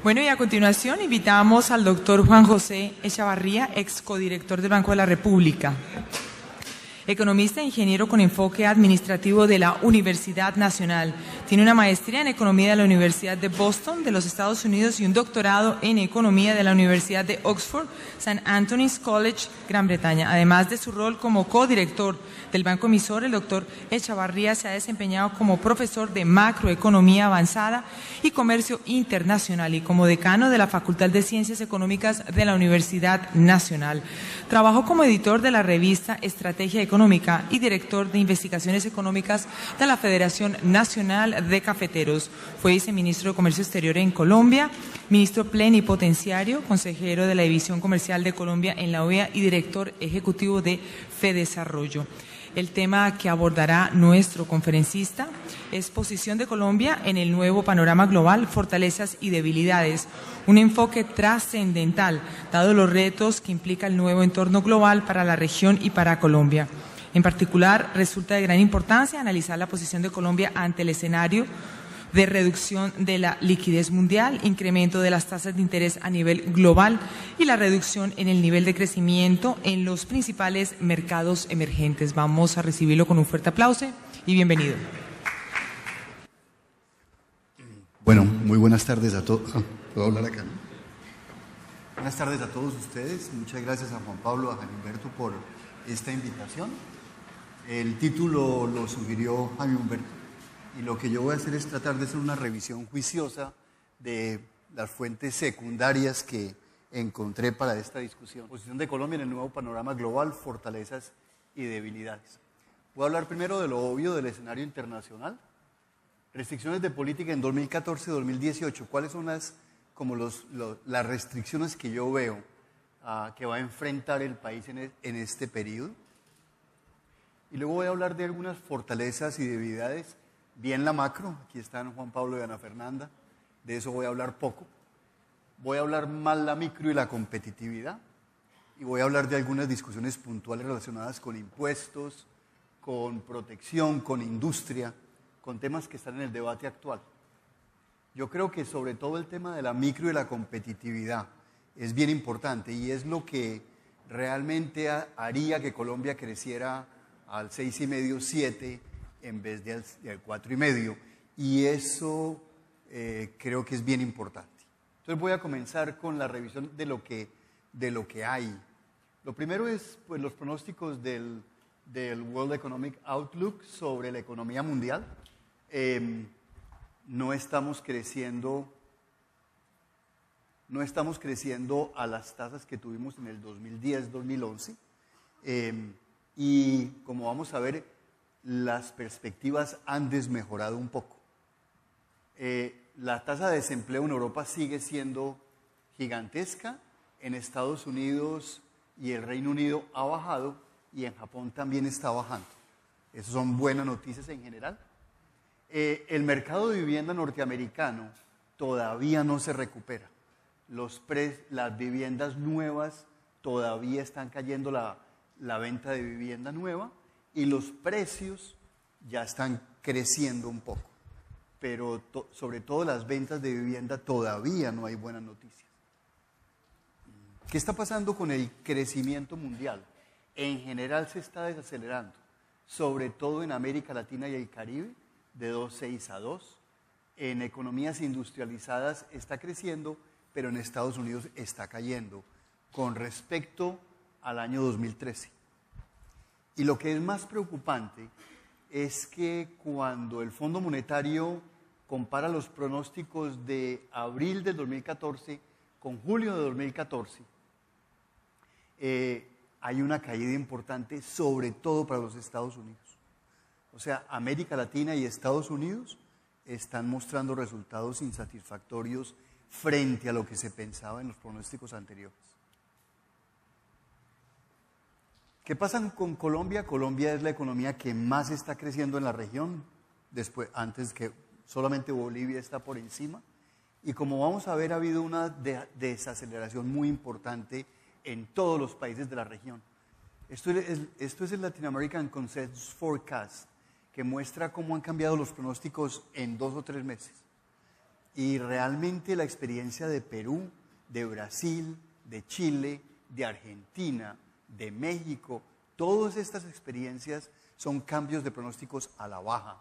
Bueno, y a continuación invitamos al doctor Juan José Echavarría, ex codirector del Banco de la República. Economista e ingeniero con enfoque administrativo de la Universidad Nacional. Tiene una maestría en Economía de la Universidad de Boston, de los Estados Unidos, y un doctorado en Economía de la Universidad de Oxford, St. Anthony's College, Gran Bretaña. Además de su rol como codirector del Banco Emisor, el doctor Echavarría se ha desempeñado como profesor de macroeconomía avanzada y comercio internacional y como decano de la Facultad de Ciencias Económicas de la Universidad Nacional. Trabajó como editor de la revista Estrategia Económica y director de investigaciones económicas de la Federación Nacional de Cafeteros. Fue viceministro de Comercio Exterior en Colombia, ministro plenipotenciario, consejero de la División Comercial de Colombia en la OEA y director ejecutivo de FEDesarrollo. El tema que abordará nuestro conferencista es posición de Colombia en el nuevo panorama global, fortalezas y debilidades. Un enfoque trascendental, dado los retos que implica el nuevo entorno global para la región y para Colombia. En particular, resulta de gran importancia analizar la posición de Colombia ante el escenario de reducción de la liquidez mundial, incremento de las tasas de interés a nivel global y la reducción en el nivel de crecimiento en los principales mercados emergentes. Vamos a recibirlo con un fuerte aplauso y bienvenido. Bueno, muy buenas tardes a todos. ¿Puedo hablar acá? Buenas tardes a todos ustedes. Muchas gracias a Juan Pablo, a Jaime Humberto por esta invitación. El título lo sugirió Jaime Humberto. Y lo que yo voy a hacer es tratar de hacer una revisión juiciosa de las fuentes secundarias que encontré para esta discusión. Posición de Colombia en el nuevo panorama global, fortalezas y debilidades. Voy a hablar primero de lo obvio del escenario internacional. Restricciones de política en 2014-2018. ¿Cuáles son las restricciones que yo veo que va a enfrentar el país en este periodo? Y luego voy a hablar de algunas fortalezas y debilidades. Bien la macro, aquí están Juan Pablo y Ana Fernanda, de eso voy a hablar poco. Voy a hablar más la micro y la competitividad, y voy a hablar de algunas discusiones puntuales relacionadas con impuestos, con protección, con industria, con temas que están en el debate actual. Yo creo que sobre todo el tema de la micro y la competitividad es bien importante y es lo que realmente haría que Colombia creciera al 6,5, 7, en vez del 4,5, y eso creo que es bien importante. Entonces voy a comenzar con la revisión de lo que hay. Lo primero es pues, los pronósticos del World Economic Outlook sobre la economía mundial. No estamos creciendo a las tasas que tuvimos en el 2010-2011, y como vamos a ver, las perspectivas han desmejorado un poco. La tasa de desempleo en Europa sigue siendo gigantesca, en Estados Unidos y el Reino Unido ha bajado y en Japón también está bajando. Esas son buenas noticias en general. El mercado de vivienda norteamericano todavía no se recupera. Las viviendas nuevas todavía están cayendo, la venta de vivienda nueva, y los precios ya están creciendo un poco, pero sobre todo las ventas de vivienda todavía no hay buenas noticias. ¿Qué está pasando con el crecimiento mundial? En general se está desacelerando, sobre todo en América Latina y el Caribe, de 2,6 a 2. En economías industrializadas está creciendo, pero en Estados Unidos está cayendo con respecto al año 2013. Y lo que es más preocupante es que cuando el Fondo Monetario compara los pronósticos de abril del 2014 con julio de 2014, hay una caída importante, sobre todo para los Estados Unidos. O sea, América Latina y Estados Unidos están mostrando resultados insatisfactorios frente a lo que se pensaba en los pronósticos anteriores. ¿Qué pasa con Colombia? Colombia es la economía que más está creciendo en la región, antes que solamente Bolivia está por encima. Y como vamos a ver, ha habido una desaceleración muy importante en todos los países de la región. Esto es el Latin American Consensus Forecast, que muestra cómo han cambiado los pronósticos en 2 o 3 meses. Y realmente la experiencia de Perú, de Brasil, de Chile, de Argentina, de México, todas estas experiencias son cambios de pronósticos a la baja,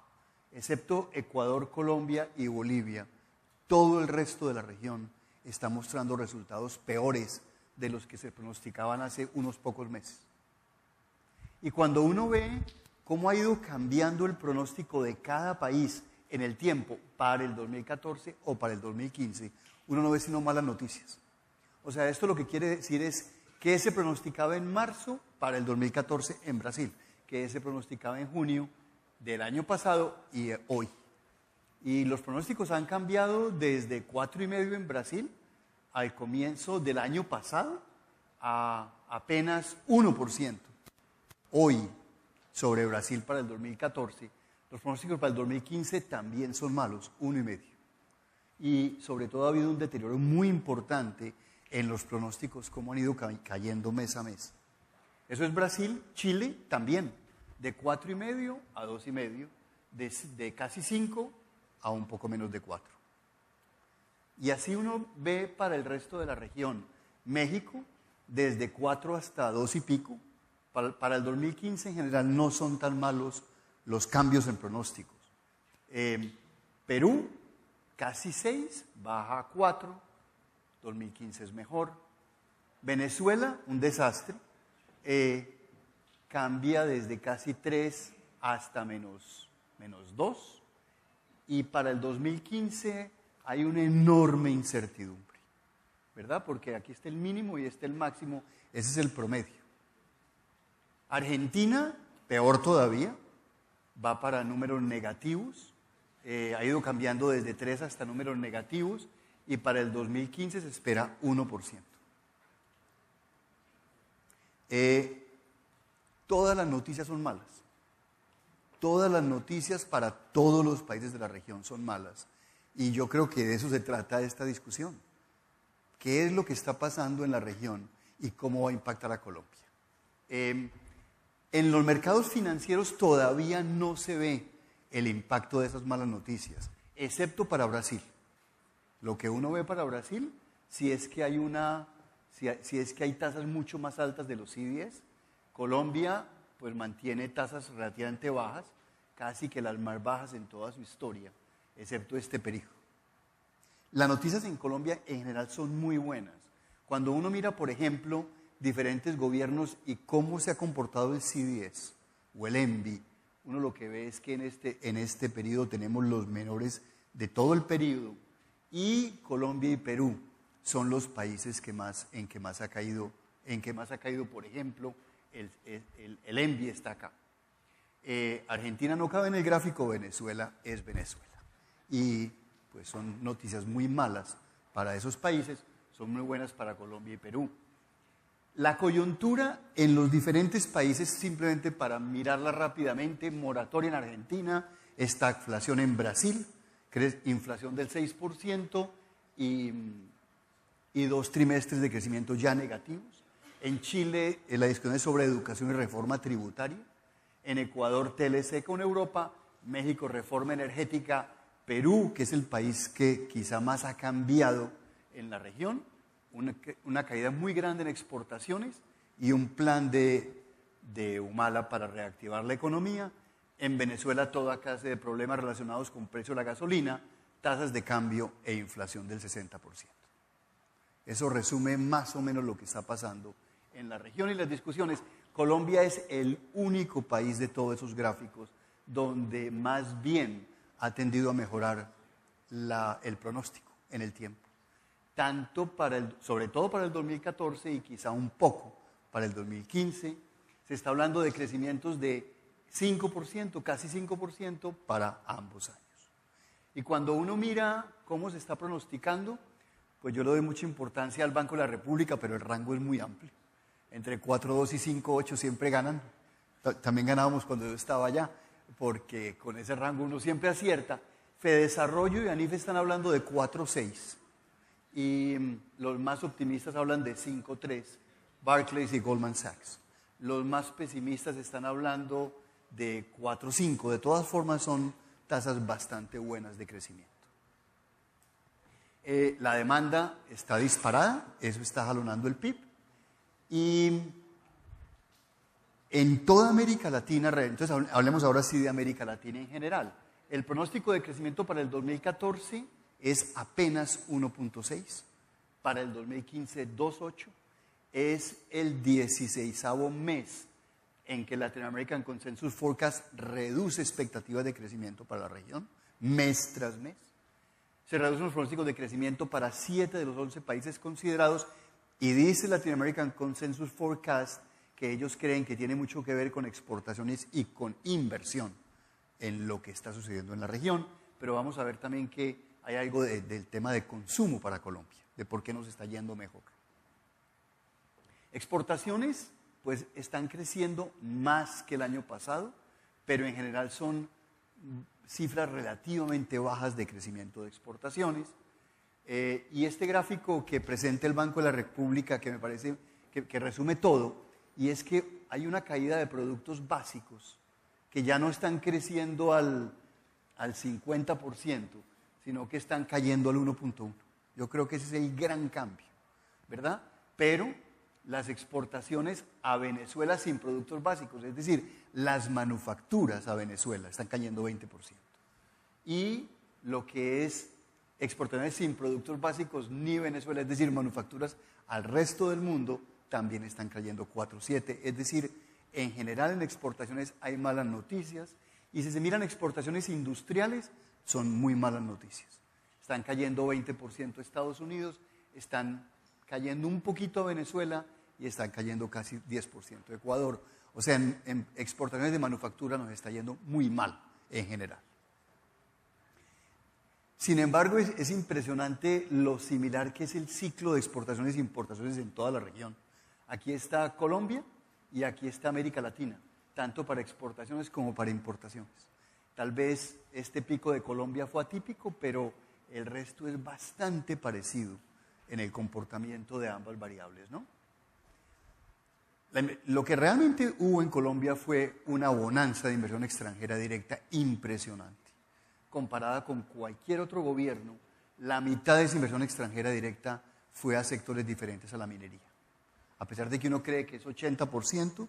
excepto Ecuador, Colombia y Bolivia. Todo el resto de la región está mostrando resultados peores de los que se pronosticaban hace unos pocos meses. Y cuando uno ve cómo ha ido cambiando el pronóstico de cada país en el tiempo para el 2014 o para el 2015, uno no ve sino malas noticias. O sea, esto lo que quiere decir es que se pronosticaba en marzo para el 2014 en Brasil, que se pronosticaba en junio del año pasado y hoy. Y los pronósticos han cambiado desde 4,5 en Brasil al comienzo del año pasado a apenas 1%. Hoy, sobre Brasil para el 2014, los pronósticos para el 2015 también son malos, 1,5. Y sobre todo ha habido un deterioro muy importante en los pronósticos, cómo han ido cayendo mes a mes. Eso es Brasil. Chile también, de 4,5 a 2,5, de casi 5 a un poco menos de 4. Y así uno ve para el resto de la región. México, desde 4 hasta 2 y pico. Para el 2015 en general no son tan malos los cambios en pronósticos. Perú, casi 6, baja a 4, 2015 es mejor. Venezuela, un desastre, cambia desde casi 3 hasta menos 2. Y para el 2015 hay una enorme incertidumbre, ¿verdad? Porque aquí está el mínimo y está el máximo, ese es el promedio. Argentina, peor todavía, va para números negativos, ha ido cambiando desde 3 hasta números negativos y para el 2015 se espera 1%. Todas las noticias son malas. Todas las noticias para todos los países de la región son malas. Y yo creo que de eso se trata esta discusión. ¿Qué es lo que está pasando en la región y cómo va a impactar a Colombia? En los mercados financieros todavía no se ve el impacto de esas malas noticias, excepto para Brasil. Lo que uno ve para Brasil, si es que hay tasas mucho más altas de los CDS, Colombia pues mantiene tasas relativamente bajas, casi que las más bajas en toda su historia, excepto este periodo. Las noticias en Colombia en general son muy buenas. Cuando uno mira, por ejemplo, diferentes gobiernos y cómo se ha comportado el CDS o el ENVI, uno lo que ve es que en este periodo tenemos los menores de todo el periodo y Colombia y Perú son los países en que más ha caído, por ejemplo, el ENVI está acá. Argentina no cabe en el gráfico, Venezuela es Venezuela. Y pues son noticias muy malas para esos países, son muy buenas para Colombia y Perú. La coyuntura en los diferentes países, simplemente para mirarla rápidamente, moratoria en Argentina, estagflación en Brasil, inflación del 6% y 2 trimestres de crecimiento ya negativos. En Chile, la discusión es sobre educación y reforma tributaria. En Ecuador, TLC con Europa. México, reforma energética. Perú, que es el país que quizá más ha cambiado en la región. Una caída muy grande en exportaciones y un plan de Humala para reactivar la economía. En Venezuela, toda clase de problemas relacionados con precio de la gasolina, tasas de cambio e inflación del 60%. Eso resume más o menos lo que está pasando en la región y las discusiones. Colombia es el único país de todos esos gráficos donde más bien ha tendido a mejorar el pronóstico en el tiempo. Sobre todo para el 2014 y quizá un poco para el 2015, se está hablando de crecimientos de 5%, casi 5% para ambos años. Y cuando uno mira cómo se está pronosticando, pues yo le doy mucha importancia al Banco de la República, pero el rango es muy amplio. Entre 4.2 y 5.8 siempre ganan. También ganábamos cuando yo estaba allá, porque con ese rango uno siempre acierta. Fedesarrollo y ANIF están hablando de 4.6. Y los más optimistas hablan de 5.3, Barclays y Goldman Sachs. Los más pesimistas están hablando de 4.5. De todas formas son tasas bastante buenas de crecimiento. La demanda está disparada, eso está jalonando el PIB. Y en toda América Latina, entonces hablemos ahora sí de América Latina en general. El pronóstico de crecimiento para el 2014 es apenas 1.6, para el 2015 2.8, es el 16º mes en que Latin American Consensus Forecast reduce expectativas de crecimiento para la región, mes tras mes. Se reducen los pronósticos de crecimiento para 7 de los 11 países considerados y dice Latin American Consensus Forecast que ellos creen que tiene mucho que ver con exportaciones y con inversión en lo que está sucediendo en la región, pero vamos a ver también que hay algo del tema de consumo para Colombia, de por qué nos está yendo mejor. Exportaciones, pues están creciendo más que el año pasado, pero en general son cifras relativamente bajas de crecimiento de exportaciones. Y este gráfico que presenta el Banco de la República, que me parece que resume todo, y es que hay una caída de productos básicos que ya no están creciendo al 50%, sino que están cayendo al 1.1%. Yo creo que ese es el gran cambio, ¿verdad? Pero las exportaciones a Venezuela sin productos básicos, es decir, las manufacturas a Venezuela están cayendo 20%. Y lo que es exportaciones sin productos básicos ni Venezuela, es decir, manufacturas al resto del mundo, también están cayendo 4.7%. Es decir, en general en exportaciones hay malas noticias y si se miran exportaciones industriales, son muy malas noticias. Están cayendo 20% a Estados Unidos, están cayendo un poquito a Venezuela y están cayendo casi 10% a Ecuador. O sea, en exportaciones de manufactura nos está yendo muy mal en general. Sin embargo, es impresionante lo similar que es el ciclo de exportaciones e importaciones en toda la región. Aquí está Colombia y aquí está América Latina, tanto para exportaciones como para importaciones. Tal vez este pico de Colombia fue atípico, pero el resto es bastante parecido en el comportamiento de ambas variables, ¿no? Lo que realmente hubo en Colombia fue una bonanza de inversión extranjera directa impresionante. Comparada con cualquier otro gobierno, la mitad de esa inversión extranjera directa fue a sectores diferentes a la minería. A pesar de que uno cree que es 80%,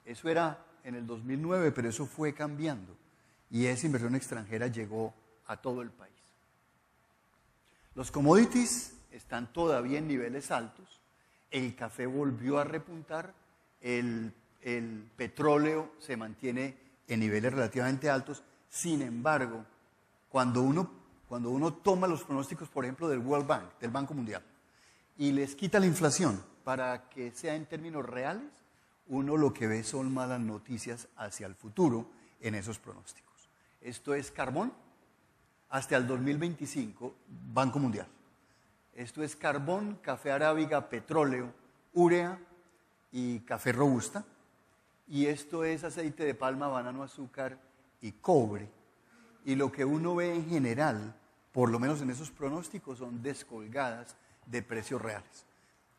eso era en el 2009, pero eso fue cambiando. Y esa inversión extranjera llegó a todo el país. Los commodities están todavía en niveles altos. El café volvió a repuntar. El petróleo se mantiene en niveles relativamente altos. Sin embargo, cuando uno toma los pronósticos, por ejemplo, del World Bank, del Banco Mundial, y les quita la inflación para que sea en términos reales, uno lo que ve son malas noticias hacia el futuro en esos pronósticos. Esto es carbón hasta el 2025, Banco Mundial. Esto es carbón, café arábiga, petróleo, urea y café robusta. Y esto es aceite de palma, banano, azúcar y cobre. Y lo que uno ve en general, por lo menos en esos pronósticos, son descolgadas de precios reales.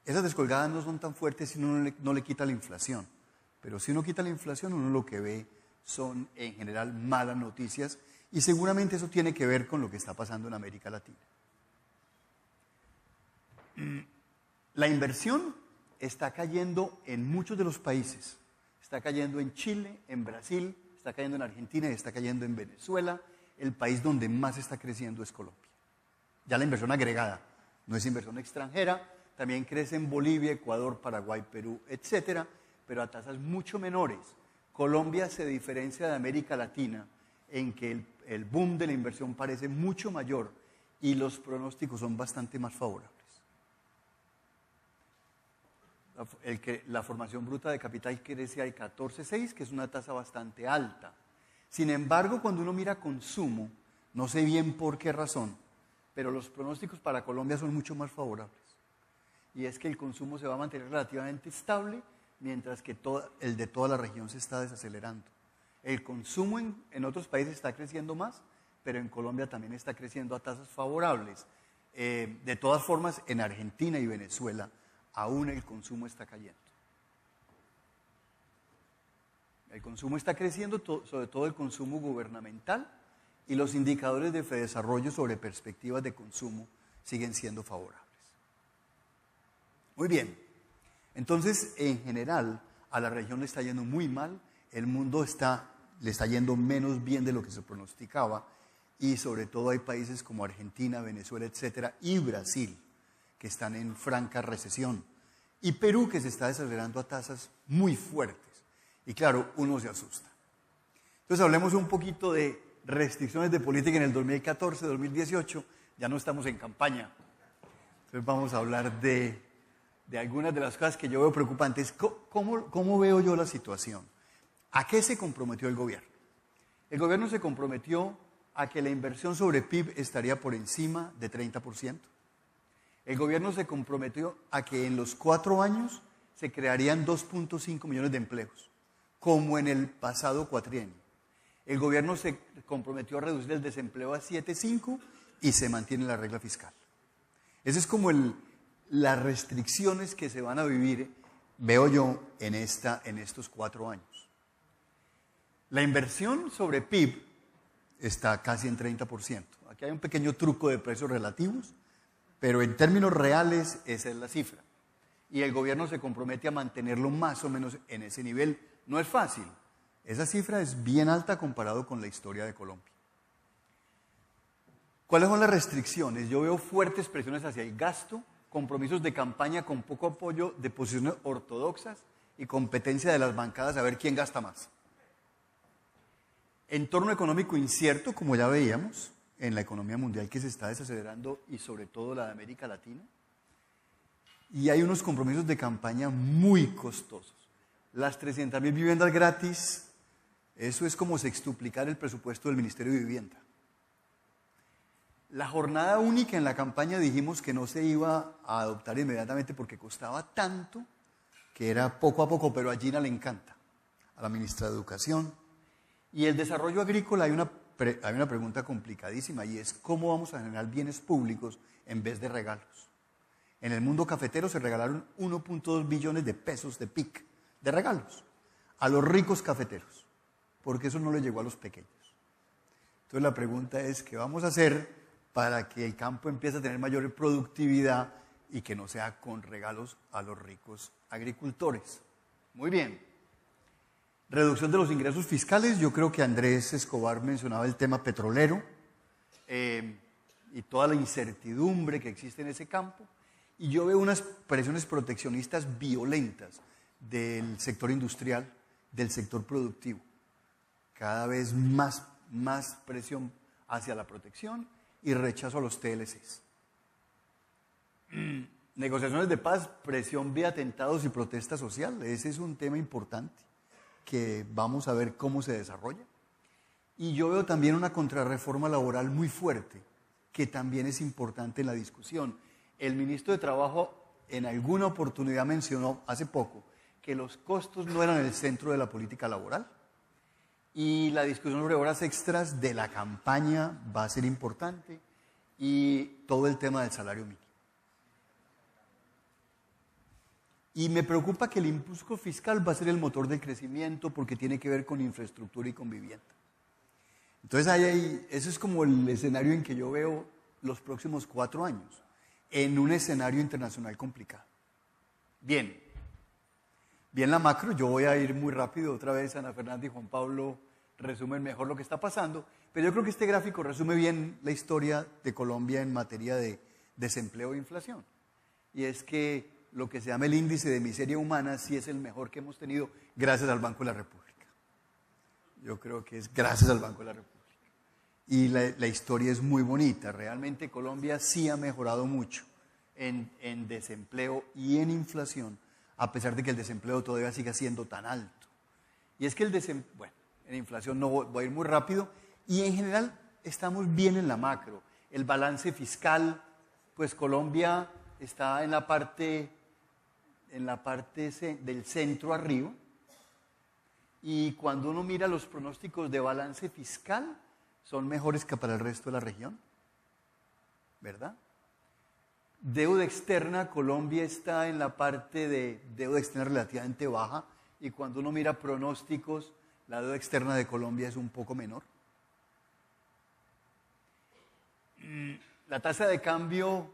Esas descolgadas no son tan fuertes si uno no le quita la inflación. Pero si uno quita la inflación, uno lo que ve son en general malas noticias y seguramente eso tiene que ver con lo que está pasando en América Latina. La inversión está cayendo en muchos de los países. Está cayendo en Chile, en Brasil, está cayendo en Argentina y está cayendo en Venezuela. El país donde más está creciendo es Colombia. Ya la inversión agregada, no es inversión extranjera, también crece en Bolivia, Ecuador, Paraguay, Perú, etcétera, pero a tasas mucho menores. Colombia se diferencia de América Latina en que el boom de la inversión parece mucho mayor y los pronósticos son bastante más favorables. La formación bruta de capital crece al 14.6, que es una tasa bastante alta. Sin embargo, cuando uno mira consumo, no sé bien por qué razón, pero los pronósticos para Colombia son mucho más favorables. Y es que el consumo se va a mantener relativamente estable, mientras que el de toda la región se está desacelerando. El consumo en otros países está creciendo más, pero en Colombia también está creciendo a tasas favorables. De todas formas, en Argentina y Venezuela aún el consumo está cayendo. El consumo está creciendo, sobre todo el consumo gubernamental, y los indicadores de Fedesarrollo sobre perspectivas de consumo siguen siendo favorables. Muy bien, entonces en general a la región le está yendo muy mal, el mundo le está yendo menos bien de lo que se pronosticaba y sobre todo hay países como Argentina, Venezuela, etcétera, y Brasil que están en franca recesión y Perú que se está desacelerando a tasas muy fuertes y claro, uno se asusta. Entonces hablemos un poquito de restricciones de política en el 2014, 2018, ya no estamos en campaña. Entonces vamos a hablar de algunas de las cosas que yo veo preocupantes. ¿Cómo veo yo la situación? ¿A qué se comprometió el gobierno? El gobierno se comprometió a que la inversión sobre PIB estaría por encima de 30%. El gobierno se comprometió a que en los 4 años se crearían 2.5 millones de empleos, como en el pasado cuatrienio. El gobierno se comprometió a reducir el desempleo a 7.5 y se mantiene la regla fiscal. Ese es como las restricciones que se van a vivir, veo yo, en estos 4 años. La inversión sobre PIB está casi en 30%. Aquí hay un pequeño truco de precios relativos, pero en términos reales esa es la cifra. Y el gobierno se compromete a mantenerlo más o menos en ese nivel. No es fácil. Esa cifra es bien alta comparado con la historia de Colombia. ¿Cuáles son las restricciones? Yo veo fuertes presiones hacia el gasto, compromisos de campaña con poco apoyo de posiciones ortodoxas y competencia de las bancadas a ver quién gasta más. Entorno económico incierto, como ya veíamos, en la economía mundial que se está desacelerando y sobre todo la de América Latina. Y hay unos compromisos de campaña muy costosos. Las 300.000 viviendas gratis, eso es como sextuplicar el presupuesto del Ministerio de Vivienda. La jornada única en la campaña dijimos que no se iba a adoptar inmediatamente porque costaba tanto que era poco a poco, pero a Gina le encanta, a la ministra de Educación. Y el desarrollo agrícola hay una pregunta complicadísima y es cómo vamos a generar bienes públicos en vez de regalos. En el mundo cafetero se regalaron 1.2 billones de pesos de PIC, de regalos, a los ricos cafeteros, porque eso no le llegó a los pequeños. Entonces la pregunta es, ¿qué vamos a hacer para que el campo empiece a tener mayor productividad y que no sea con regalos a los ricos agricultores? Muy bien. Reducción de los ingresos fiscales, yo creo que Andrés Escobar mencionaba el tema petrolero y toda la incertidumbre que existe en ese campo. Y yo veo unas presiones proteccionistas violentas del sector industrial, del sector productivo. Cada vez más presión hacia la protección y rechazo a los TLCs. Negociaciones de paz, presión vía atentados y protesta social. Ese es un tema importante que vamos a ver cómo se desarrolla. Y yo veo también una contrarreforma laboral muy fuerte, que también es importante en la discusión. El ministro de Trabajo en alguna oportunidad mencionó hace poco que los costos no eran el centro de la política laboral. Y la discusión sobre horas extras de la campaña va a ser importante y todo el tema del salario mínimo. Y me preocupa que el impulso fiscal va a ser el motor del crecimiento porque tiene que ver con infraestructura y con vivienda. Entonces eso es como el escenario en que yo veo los próximos 4 años, en un escenario internacional complicado. Bien la macro, yo voy a ir muy rápido, otra vez Ana Fernanda y Juan Pablo resumen mejor lo que está pasando, pero yo creo que este gráfico resume bien la historia de Colombia en materia de desempleo e inflación. Y es que lo que se llama el índice de miseria humana sí es el mejor que hemos tenido gracias al Banco de la República. Yo creo que es gracias al Banco de la República. Y la historia es muy bonita. Realmente Colombia sí ha mejorado mucho en desempleo y en inflación, a pesar de que el desempleo todavía siga siendo tan alto. Y es que en inflación no voy a ir muy rápido, y en general estamos bien en la macro. El balance fiscal, pues Colombia está en la parte del centro arriba, y cuando uno mira los pronósticos de balance fiscal, son mejores que para el resto de la región, ¿verdad? Deuda externa, Colombia está en la parte de deuda externa relativamente baja, y cuando uno mira pronósticos, la deuda externa de Colombia es un poco menor. La tasa de cambio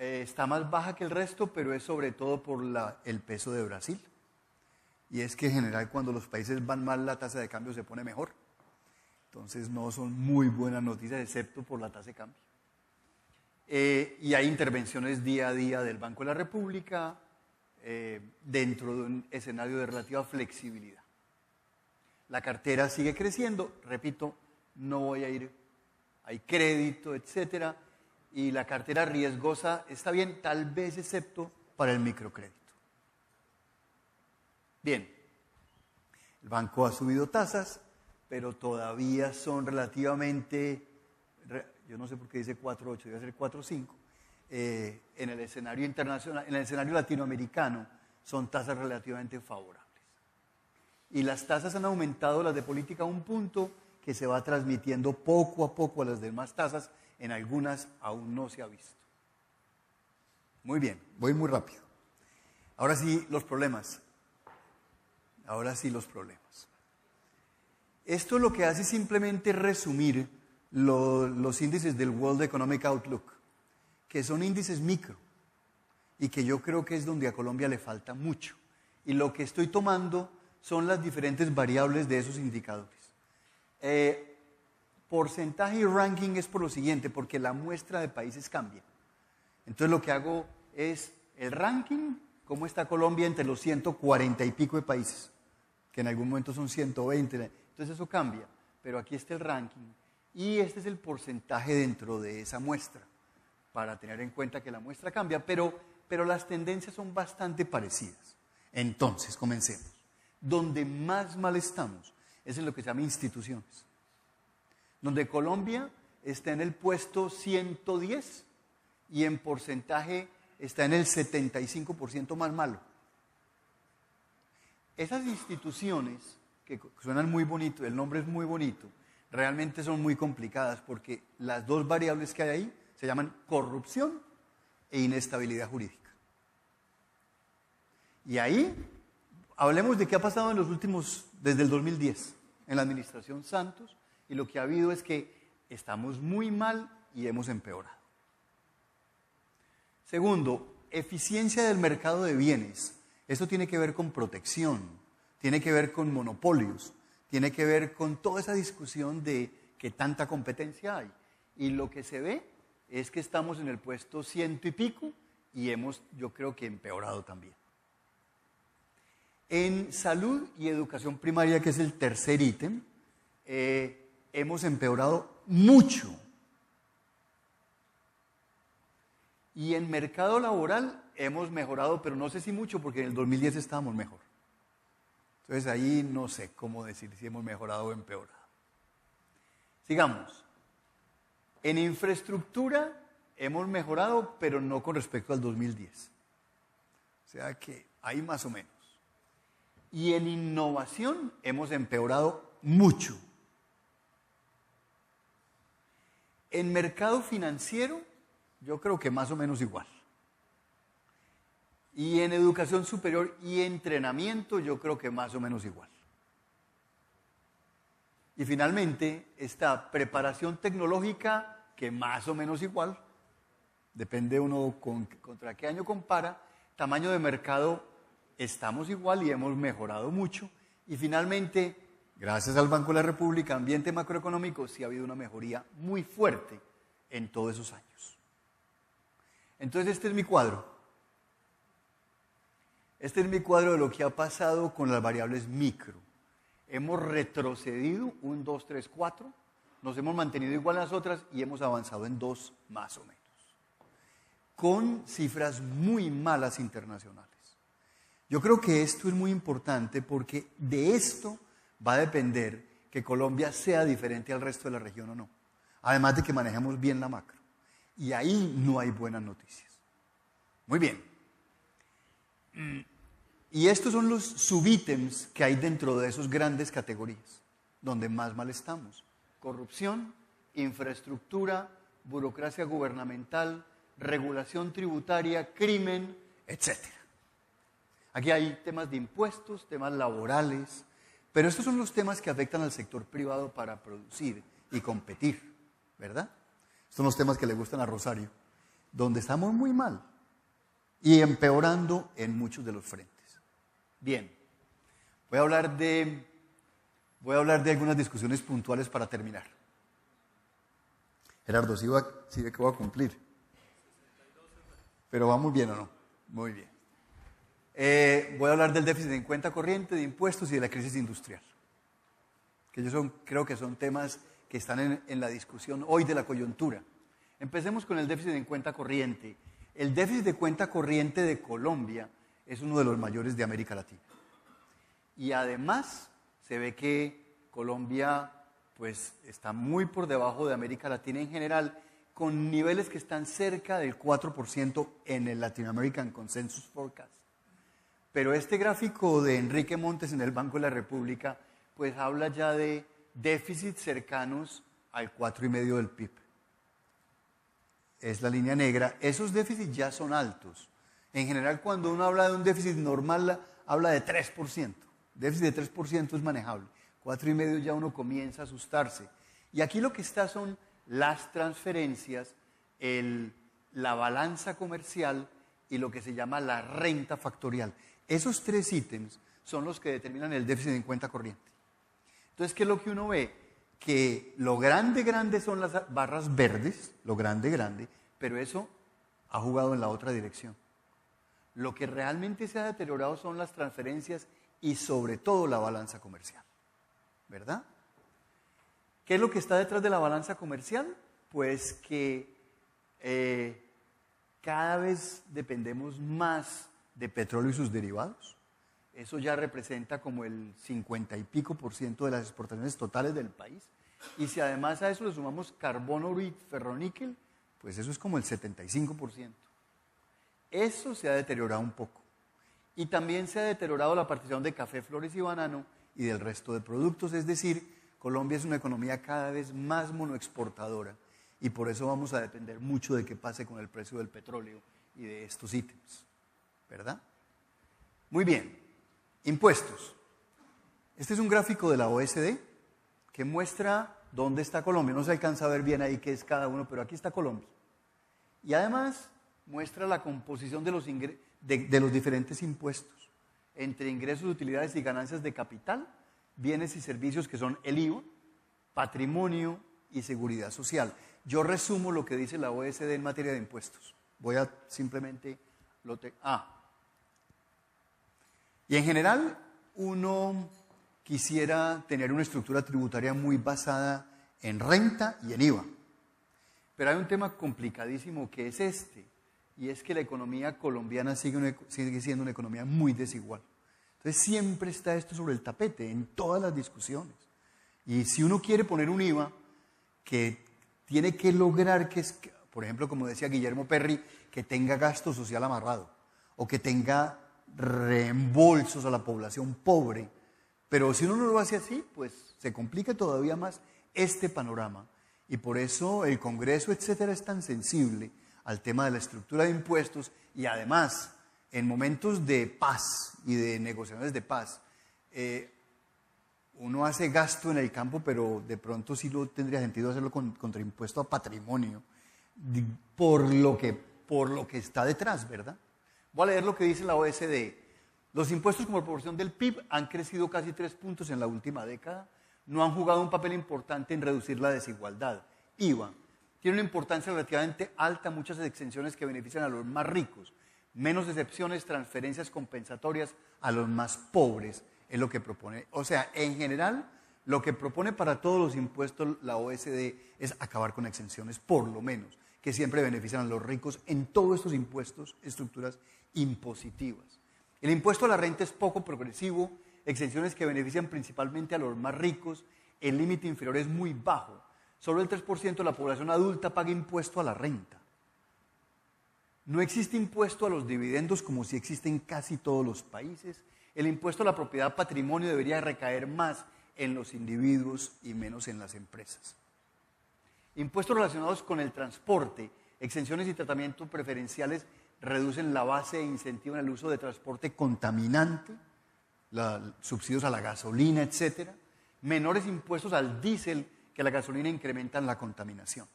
está más baja que el resto, pero es sobre todo por el peso de Brasil. Y es que en general cuando los países van mal la tasa de cambio se pone mejor. Entonces no son muy buenas noticias, excepto por la tasa de cambio. Y hay intervenciones día a día del Banco de la República dentro de un escenario de relativa flexibilidad. La cartera sigue creciendo, repito, no voy a ir, hay crédito, etcétera, y la cartera riesgosa está bien, tal vez excepto para el microcrédito. Bien, el banco ha subido tasas, pero todavía son relativamente, yo no sé por qué dice 4.8, debe ser 4.5, en el escenario internacional, en el escenario latinoamericano, son tasas relativamente favorables. Y las tasas han aumentado, las de política, a un punto que se va transmitiendo poco a poco a las demás tasas, en algunas aún no se ha visto. Muy bien, voy muy rápido. Ahora sí, los problemas. Esto lo que hace es simplemente resumir los índices del World Economic Outlook, que son índices micro, y que yo creo que es donde a Colombia le falta mucho. Y lo que estoy tomando son las diferentes variables de esos indicadores. Porcentaje y ranking es por lo siguiente, porque la muestra de países cambia. Entonces lo que hago es el ranking, cómo está Colombia entre los 140 y pico de países, que en algún momento son 120, entonces eso cambia, pero aquí está el ranking y este es el porcentaje dentro de esa muestra, para tener en cuenta que la muestra cambia, pero las tendencias son bastante parecidas. Entonces, comencemos. Donde más mal estamos es en lo que se llama instituciones, donde Colombia está en el puesto 110 y en porcentaje está en el 75% más malo. Esas instituciones, que suenan muy bonito, el nombre es muy bonito, realmente son muy complicadas porque las dos variables que hay ahí se llaman corrupción e inestabilidad jurídica. Y ahí, hablemos de qué ha pasado en los últimos, desde el 2010, en la administración Santos, y lo que ha habido es que estamos muy mal y hemos empeorado. Segundo, eficiencia del mercado de bienes. Esto tiene que ver con protección, tiene que ver con monopolios, tiene que ver con toda esa discusión de que tanta competencia hay. Y lo que se ve es que estamos en el puesto 100 y pico y hemos, yo creo que empeorado también. En salud y educación primaria, que es el tercer ítem, hemos empeorado mucho. Y en mercado laboral hemos mejorado, pero no sé si mucho, porque en el 2010 estábamos mejor. Entonces ahí no sé cómo decir si hemos mejorado o empeorado. Sigamos. En infraestructura hemos mejorado, pero no con respecto al 2010. O sea que ahí más o menos. Y en innovación hemos empeorado mucho. En mercado financiero, yo creo que más o menos igual. Y en educación superior y entrenamiento, yo creo que más o menos igual. Y finalmente, esta preparación tecnológica, que más o menos igual, depende uno contra qué año compara, tamaño de mercado, estamos igual y hemos mejorado mucho. Y finalmente, gracias al Banco de la República, ambiente macroeconómico, sí ha habido una mejoría muy fuerte en todos esos años. Entonces este es mi cuadro. Este es mi cuadro de lo que ha pasado con las variables micro. Hemos retrocedido 1, 2, 3, 4, nos hemos mantenido igual a las otras y hemos avanzado en 2 más o menos. Con cifras muy malas internacionales. Yo creo que esto es muy importante porque de esto va a depender que Colombia sea diferente al resto de la región o no. Además de que manejamos bien la macro. Y ahí no hay buenas noticias. Muy bien. Y estos son los subítems que hay dentro de esas grandes categorías, donde más mal estamos. Corrupción, infraestructura, burocracia gubernamental, regulación tributaria, crimen, etc. Aquí hay temas de impuestos, temas laborales, pero estos son los temas que afectan al sector privado para producir y competir, ¿verdad? Estos son los temas que le gustan a Rosario. donde estamos muy mal y empeorando en muchos de los frentes. Bien, voy a hablar de algunas discusiones puntuales para terminar. Gerardo, ¿sí ve que voy a cumplir? ¿Pero vamos bien o no? Muy bien. Voy a hablar del déficit en cuenta corriente, de impuestos y de la crisis industrial, que creo que son temas que están en la discusión hoy de la coyuntura. Empecemos con el déficit en cuenta corriente. El déficit de cuenta corriente de Colombia es uno de los mayores de América Latina. Y además se ve que Colombia pues, está muy por debajo de América Latina en general, con niveles que están cerca del 4% en el Latin American Consensus Forecast. Pero este gráfico de Enrique Montes en el Banco de la República pues habla ya de déficits cercanos al 4,5% del PIB. Es la línea negra. Esos déficits ya son altos. En general, cuando uno habla de un déficit normal, habla de 3%. Déficit de 3% es manejable. 4,5% ya uno comienza a asustarse. Y aquí lo que está son las transferencias, la balanza comercial y lo que se llama la renta factorial. Esos tres ítems son los que determinan el déficit en cuenta corriente. Entonces, ¿qué es lo que uno ve? Que lo grande son las barras verdes, lo grande, pero eso ha jugado en la otra dirección. Lo que realmente se ha deteriorado son las transferencias y sobre todo la balanza comercial, ¿verdad? ¿Qué es lo que está detrás de la balanza comercial? Pues que cada vez dependemos más de petróleo y sus derivados. Eso ya representa como el 50 y pico % de las exportaciones totales del país. Y si además a eso le sumamos carbón, oro y ferroníquel, pues eso es como el 75%. Eso se ha deteriorado un poco. Y también se ha deteriorado la participación de café, flores y banano y del resto de productos. Es decir, Colombia es una economía cada vez más monoexportadora y por eso vamos a depender mucho de qué pase con el precio del petróleo y de estos ítems, ¿verdad? Muy bien, impuestos. Este es un gráfico de la OECD que muestra dónde está Colombia. No se alcanza a ver bien ahí qué es cada uno, pero aquí está Colombia. Y además muestra la composición de los diferentes impuestos entre ingresos, utilidades y ganancias de capital, bienes y servicios que son el IVA, patrimonio y seguridad social. Yo resumo lo que dice la OECD en materia de impuestos. Voy a simplemente... Y en general, uno quisiera tener una estructura tributaria muy basada en renta y en IVA. Pero hay un tema complicadísimo que es este, y es que la economía colombiana sigue siendo una economía muy desigual. Entonces siempre está esto sobre el tapete, en todas las discusiones. Y si uno quiere poner un IVA que tiene que lograr que, por ejemplo, como decía Guillermo Perry, que tenga gasto social amarrado, o que tenga reembolsos a la población pobre, pero si uno no lo hace así, pues se complica todavía más este panorama. Y por eso el Congreso, etcétera, es tan sensible al tema de la estructura de impuestos y además, en momentos de paz y de negociaciones de paz, uno hace gasto en el campo, pero de pronto sí lo tendría sentido hacerlo contra impuesto a patrimonio, por lo que está detrás, ¿verdad? Voy a leer lo que dice la OECD. Los impuestos como proporción del PIB han crecido casi 3 puntos en la última década. No han jugado un papel importante en reducir la desigualdad. IVA tiene una importancia relativamente alta, muchas exenciones que benefician a los más ricos, menos excepciones, transferencias compensatorias a los más pobres, es lo que propone. O sea, en general, lo que propone para todos los impuestos la OECD es acabar con exenciones, por lo menos, que siempre benefician a los ricos en todos estos impuestos, estructuras impositivas. El impuesto a la renta es poco progresivo, exenciones que benefician principalmente a los más ricos, el límite inferior es muy bajo. Solo el 3% de la población adulta paga impuesto a la renta. No existe impuesto a los dividendos como si existe en casi todos los países. El impuesto a la propiedad patrimonio debería recaer más en los individuos y menos en las empresas. Impuestos relacionados con el transporte, exenciones y tratamientos preferenciales reducen la base e incentivan el uso de transporte contaminante, subsidios a la gasolina, etc. Menores impuestos al diésel que a la gasolina incrementan la contaminación.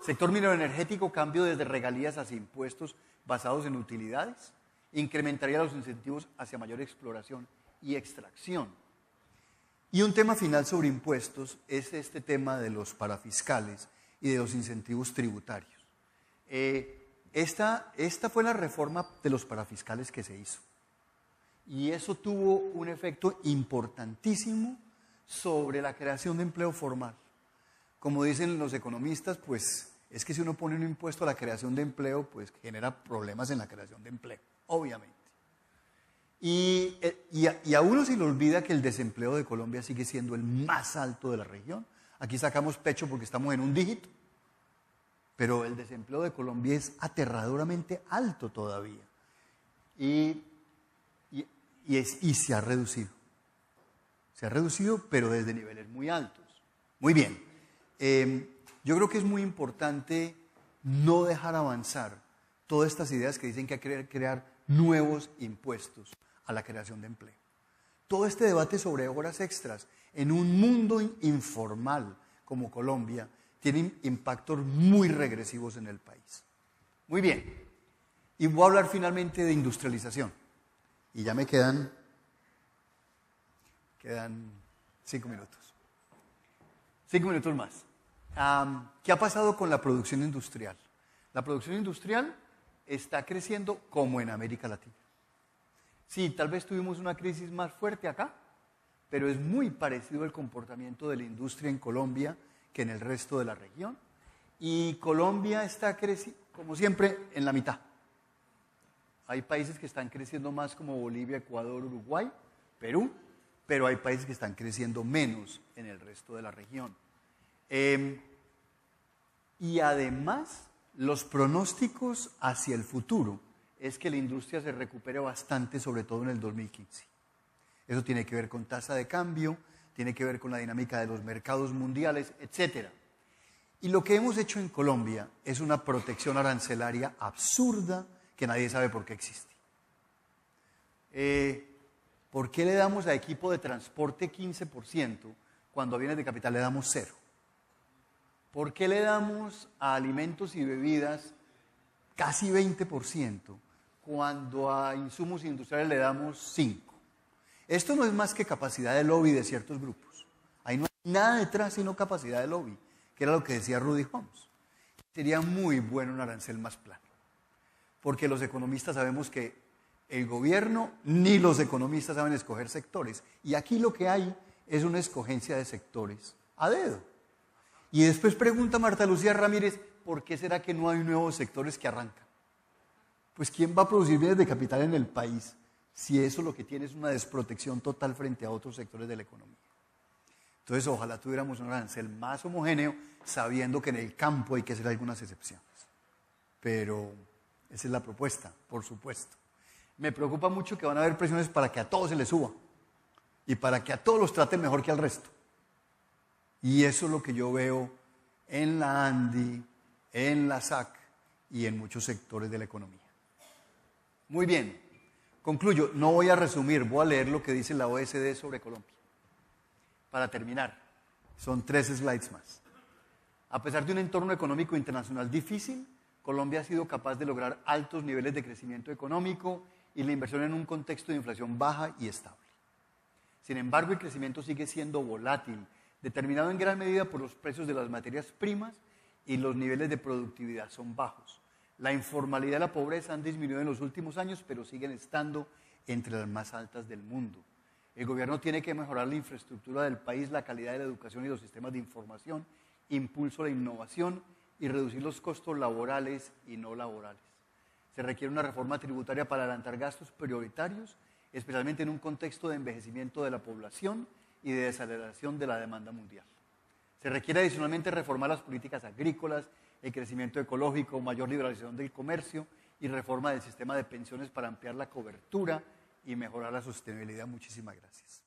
Sector mineroenergético, cambio desde regalías hacia impuestos basados en utilidades. Incrementaría los incentivos hacia mayor exploración y extracción. Y un tema final sobre impuestos es este tema de los parafiscales y de los incentivos tributarios. Esta fue la reforma de los parafiscales que se hizo. Y eso tuvo un efecto importantísimo sobre la creación de empleo formal. Como dicen los economistas, pues es que si uno pone un impuesto a la creación de empleo, pues genera problemas en la creación de empleo, obviamente. Y a uno se le olvida que el desempleo de Colombia sigue siendo el más alto de la región. Aquí sacamos pecho porque estamos en un dígito, pero el desempleo de Colombia es aterradoramente alto todavía. Y se ha reducido. Se ha reducido, pero desde niveles muy altos. Muy bien. Yo creo que es muy importante no dejar avanzar todas estas ideas que dicen que hay que crear nuevos impuestos a la creación de empleo. Todo este debate sobre horas extras en un mundo informal como Colombia tiene impactos muy regresivos en el país. Muy bien. Y voy a hablar finalmente de industrialización. Y ya me quedan 5 minutos. 5 minutos más. ¿Qué ha pasado con la producción industrial? La producción industrial está creciendo como en América Latina. Sí, tal vez tuvimos una crisis más fuerte acá, pero es muy parecido el comportamiento de la industria en Colombia que en el resto de la región. Y Colombia está creciendo, como siempre, en la mitad. Hay países que están creciendo más como Bolivia, Ecuador, Uruguay, Perú, pero hay países que están creciendo menos en el resto de la región. Y además, los pronósticos hacia el futuro es que la industria se recupere bastante, sobre todo en el 2015. Eso tiene que ver con tasa de cambio, tiene que ver con la dinámica de los mercados mundiales, etc. Y lo que hemos hecho en Colombia es una protección arancelaria absurda que nadie sabe por qué existe. ¿Por qué le damos a equipo de transporte 15% cuando a bienes de capital le damos 0%? ¿Por qué le damos a alimentos y bebidas casi 20% cuando a insumos industriales le damos 5%? Esto no es más que capacidad de lobby de ciertos grupos. Ahí no hay nada detrás sino capacidad de lobby, que era lo que decía Rudy Holmes. Sería muy bueno un arancel más plano, porque los economistas sabemos que el gobierno ni los economistas saben escoger sectores. Y aquí lo que hay es una escogencia de sectores a dedo. Y después pregunta Marta Lucía Ramírez, ¿por qué será que no hay nuevos sectores que arrancan? Pues ¿quién va a producir bienes de capital en el país si eso lo que tiene es una desprotección total frente a otros sectores de la economía? Entonces ojalá tuviéramos un arancel más homogéneo, sabiendo que en el campo hay que hacer algunas excepciones. Pero esa es la propuesta, por supuesto. Me preocupa mucho que van a haber presiones para que a todos se les suba y para que a todos los traten mejor que al resto. Y eso es lo que yo veo en la ANDI, en la SAC y en muchos sectores de la economía. Muy bien, concluyo. No voy a resumir, voy a leer lo que dice la OECD sobre Colombia. Para terminar, son 3 slides más. A pesar de un entorno económico internacional difícil, Colombia ha sido capaz de lograr altos niveles de crecimiento económico y la inversión en un contexto de inflación baja y estable. Sin embargo, el crecimiento sigue siendo volátil, determinado en gran medida por los precios de las materias primas y los niveles de productividad son bajos. La informalidad y la pobreza han disminuido en los últimos años, pero siguen estando entre las más altas del mundo. El gobierno tiene que mejorar la infraestructura del país, la calidad de la educación y los sistemas de información, impulso a la innovación y reducir los costos laborales y no laborales. Se requiere una reforma tributaria para adelantar gastos prioritarios, especialmente en un contexto de envejecimiento de la población y de desaceleración de la demanda mundial. Se requiere adicionalmente reformar las políticas agrícolas, el crecimiento ecológico, mayor liberalización del comercio y reforma del sistema de pensiones para ampliar la cobertura y mejorar la sostenibilidad. Muchísimas gracias.